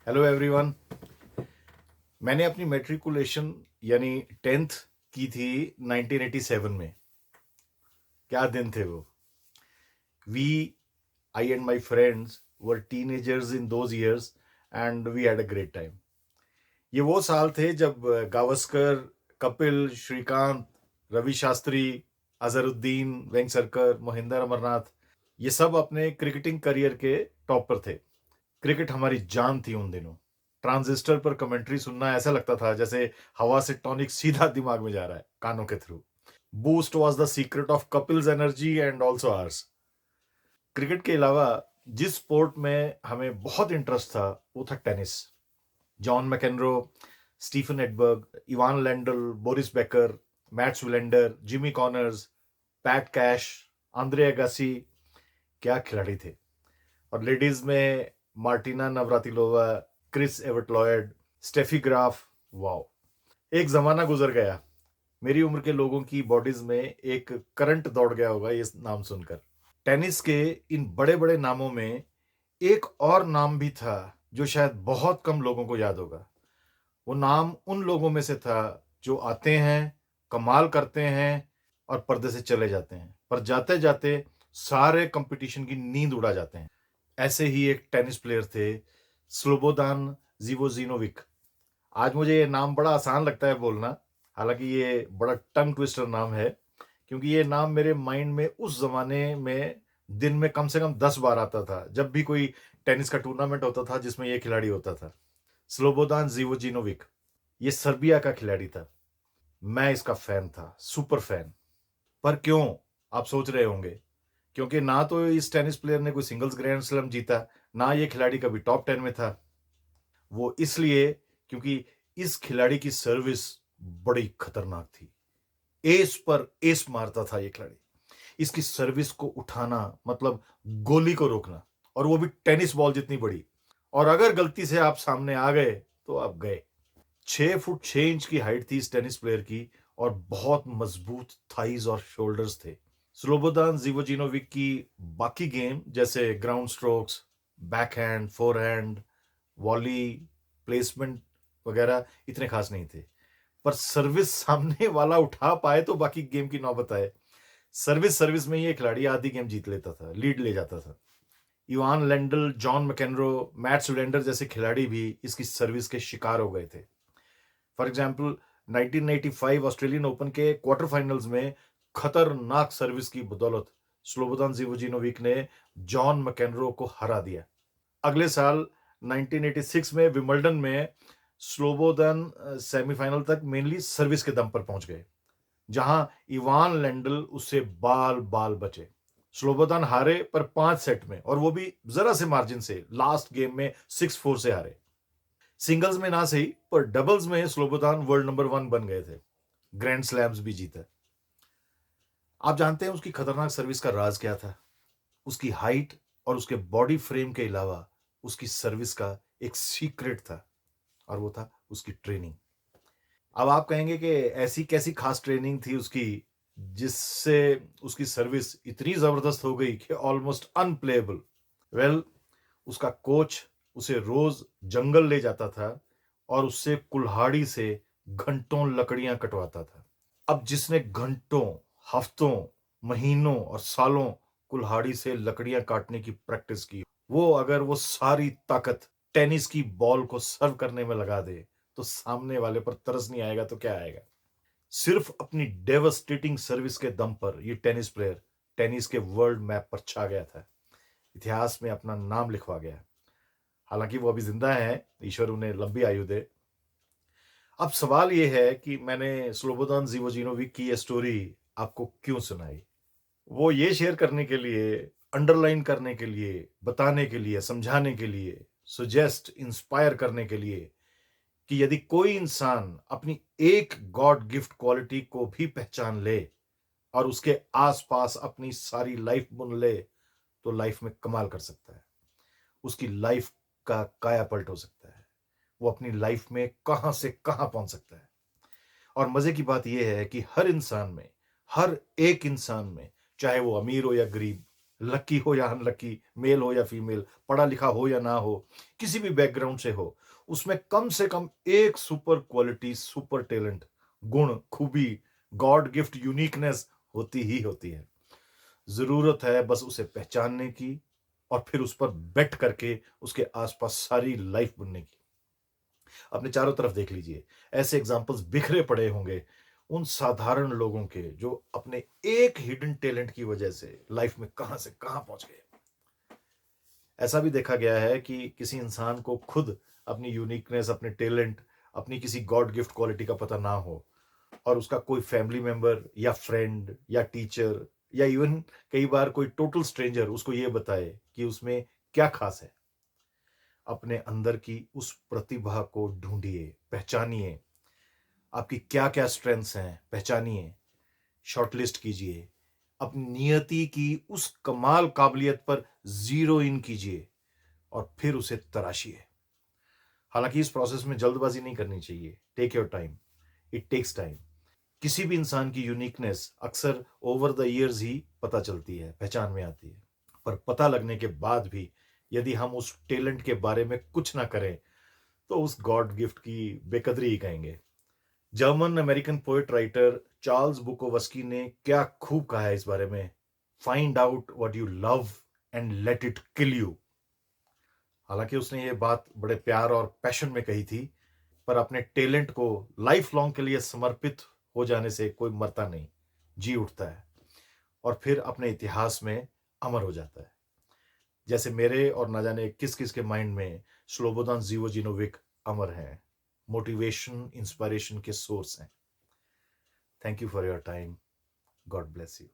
Hello everyone. मैंने अपनी matriculation यानी 10th की थी 1987 में। क्या दिन थे वो। We I and my friends were teenagers in those years and we had a great time. ये वो साल थे जब गावस्कर, कपिल, श्रीकांत, रवि शास्त्री, अजहरुद्दीन, वेंगसरकर, मोहिंदर अमरनाथ ये सब अपने क्रिकेटिंग करियर के टॉप पर थे। क्रिकेट हमारी जान थी उन दिनों। ट्रांजिस्टर पर कमेंट्री सुनना ऐसा लगता था जैसे हवा से टॉनिक सीधा दिमाग में जा रहा है कानों के थ्रू। Boost was the secret of कपिल्स energy and also ours. Cricket के अलावा जिस स्पोर्ट में हमें बहुत इंटरेस्ट था वो था tennis. John McEnroe, Stefan Edberg, Ivan Lendl, Boris Becker, Mats Wilander, Jimmy Connors, Pat Cash, Andre Agassi, क्या खिलाड़ी थे। और लेडीज में Martina Navratilova, Chris Evert Lloyd, Steffi Graf. Wow, एक जमाना गुजर गया। मेरी उम्र के लोगों की बॉडीज में एक करंट दौड़ गया होगा ये नाम सुनकर। टेनिस के इन बड़े बड़े नामों में एक और नाम भी था जो शायद बहुत कम लोगों को याद होगा। वो नाम उन लोगों में से था जो आते हैं, कमाल करते हैं और पर्दे से चले जाते हैं, पर जाते जाते सारे कंपटीशन की नींद उड़ा जाते हैं। ऐसे ही एक टेनिस प्लेयर थे, स्लोबोदान जीवोजिनोविक। आज मुझे ये नाम बड़ा आसान लगता है बोलना, हालांकि ये बड़ा टंग ट्विस्टर नाम है, क्योंकि ये नाम मेरे माइंड में उस जमाने में दिन में कम से कम 10 बार आता था जब भी कोई टेनिस का टूर्नामेंट होता था जिसमें ये खिलाड़ी होता था। स्लोबोदान जीवोजिनोविक, ये सर्बिया का खिलाड़ी था। मैं इसका फैन था, सुपर फैन। पर क्यों, आप सोच रहे होंगे। क्योंकि ना तो इस टेनिस प्लेयर ने कोई सिंगल्स ग्रैंड स्लैम जीता, ना ये खिलाड़ी कभी टॉप 10 में था। वो इसलिए क्योंकि इस खिलाड़ी की सर्विस बड़ी खतरनाक थी। एस पर एस मारता था ये खिलाड़ी। इसकी सर्विस को उठाना मतलब गोली को रोकना, और वो भी टेनिस बॉल जितनी बड़ी। और अगर गलती से आप सामने आ गए तो आप गए। 6 फुट 6 इंच की हाइट थी इस टेनिस प्लेयर की, और बहुत मजबूत थाइज और शोल्डर्स थे। स्लोबोदान जीवोजिनोविक की बाकी गेम जैसे ground strokes, backhand, forehand, volley, placement वगैरह इतने खास नहीं थे। पर सर्विस सामने वाला उठा पाए तो बाकी गेम की नौबत आए। सर्विस सर्विस में ये खिलाड़ी आधी गेम जीत लेता था, लीड ले जाता था। Ivan Lendl, John McEnroe, Mats Wilander जैसे खिलाड़ी भी इसकी सर्विस के शिकार हो गए थे। फॉर एग्जाम्पल 1985 ऑस्ट्रेलियन ओपन के क्वार्टर फाइनल्स में खतरनाक सर्विस की बदौलत स्लोबोदान जीवोजिनोविक ने जॉन मैकेनरो को हरा दिया। अगले साल 1986 में विंबलडन में स्लोबोदन सेमीफाइनल तक मेनली सर्विस के दम पर पहुंच गए, जहां इवान लैंडल उससे बाल बाल बचे। स्लोबोदन हारे पर 5 सेट में, और वो भी जरा से मार्जिन से। लास्ट गेम में 6-4 से हारे। सिंगल्स में ना सही, पर डबल्स में स्लोबोदान वर्ल्ड नंबर 1 बन गए थे। ग्रैंड स्लैम्स भी जीता। आप जानते हैं उसकी खतरनाक सर्विस का राज क्या था। उसकी हाइट और उसके बॉडी फ्रेम के अलावा उसकी सर्विस का एक सीक्रेट था, और वो था उसकी ट्रेनिंग। अब आप कहेंगे कि ऐसी कैसी खास ट्रेनिंग थी उसकी जिससे उसकी सर्विस इतनी जबरदस्त हो गई कि ऑलमोस्ट अनप्लेएबल। वेल, उसका कोच उसे रोज जंगल ले जाता था और उससे कुल्हाड़ी से घंटों लकड़ियां कटवाता था। अब जिसने घंटों, हफ्तों, महीनों और सालों कुल्हाड़ी से लकड़ियां काटने की प्रैक्टिस की, वो अगर वो सारी ताकत टेनिस की बॉल को सर्व करने में लगा दे तो सामने वाले पर तरस नहीं आएगा तो क्या आएगा। सिर्फ अपनी डेवस्टेटिंग सर्विस के दम पर ये टेनिस प्लेयर टेनिस के वर्ल्ड मैप पर छा गया था। इतिहास में अपना नाम लिखवा गया। हालांकि वो अभी जिंदा है, ईश्वर उन्हें लंबी आयु दे। अब सवाल ये है कि मैंने स्लोबोदान जीवोजिनोविक की ये स्टोरी आपको क्यों सुनाई। वो ये शेयर करने के लिए, अंडरलाइन करने के लिए, बताने के लिए, समझाने के लिए, सुजेस्ट, इंस्पायर करने के लिए कि यदि कोई इंसान अपनी एक गॉड गिफ्ट क्वालिटी को भी पहचान ले और उसके आसपास अपनी सारी लाइफ बुन ले तो लाइफ में कमाल कर सकता है। उसकी लाइफ का कायापलट हो सकता है। वो अपनी लाइफ में कहां से कहां पहुंच सकता है। और मजे की बात यह है कि हर इंसान में, हर एक इंसान में, चाहे वो अमीर हो या गरीब, लकी हो या अनलकी, मेल हो या फीमेल, पढ़ा लिखा हो या ना हो, किसी भी बैकग्राउंड से हो, उसमें कम से कम एक सुपर क्वालिटी, सुपर टैलेंट, गुण, खूबी, गॉड गिफ्ट यूनिकनेस होती ही होती है। ज़रूरत है बस उसे पहचानने की और फिर उस पर बेट करके उसके आसपास सारी लाइफ बनने की। अपने चारों तरफ देख लीजिए, ऐसे एग्जाम्पल्स बिखरे पड़े होंगे उन साधारण लोगों के जो अपने एक हिडन टैलेंट की वजह से लाइफ में कहां से कहां पहुंच गए। ऐसा भी देखा गया है कि किसी इंसान को खुद अपनी यूनिकनेस, अपने टैलेंट, अपनी किसी गॉड गिफ्ट क्वालिटी का पता ना हो और उसका कोई फैमिली मेंबर या फ्रेंड या टीचर या इवन कई बार कोई टोटल स्ट्रेंजर उसको ये बताए कि उसमें क्या खास है। अपने अंदर की उस प्रतिभा को ढूंढिए, पहचानिए। आपकी क्या क्या स्ट्रेंथ्स हैं, पहचानिए, शॉर्टलिस्ट कीजिए, अपनी नियति की उस कमाल काबिलियत पर जीरो इन कीजिए और फिर उसे तराशिए। हालांकि इस प्रोसेस में जल्दबाजी नहीं करनी चाहिए। Take your time, it takes time. किसी भी इंसान की यूनिकनेस अक्सर ओवर द ईयर्स ही पता चलती है, पहचान में आती है। पर पता लगने के बाद भी यदि हम उस टैलेंट के बारे में कुछ ना करें तो उस गॉड गिफ्ट की बेकदरी ही कहेंगे। German American poet writer Charles Bukowski ने क्या खूब कहा है इस बारे में। Find out what you love and let it kill you. हालांकि उसने ये बात बड़े प्यार और पैशन में कही थी, पर अपने टैलेंट को लाइफ लॉन्ग के लिए समर्पित हो जाने से कोई मरता नहीं, जी उठता है और फिर अपने इतिहास में अमर हो जाता है। जैसे मेरे और ना जाने किस किस के माइंड में स्लोबोदान जीवोजिनोविक अमर हैं, मोटिवेशन, इंस्पिरेशन के सोर्स हैं। Thank you for your time. God bless you.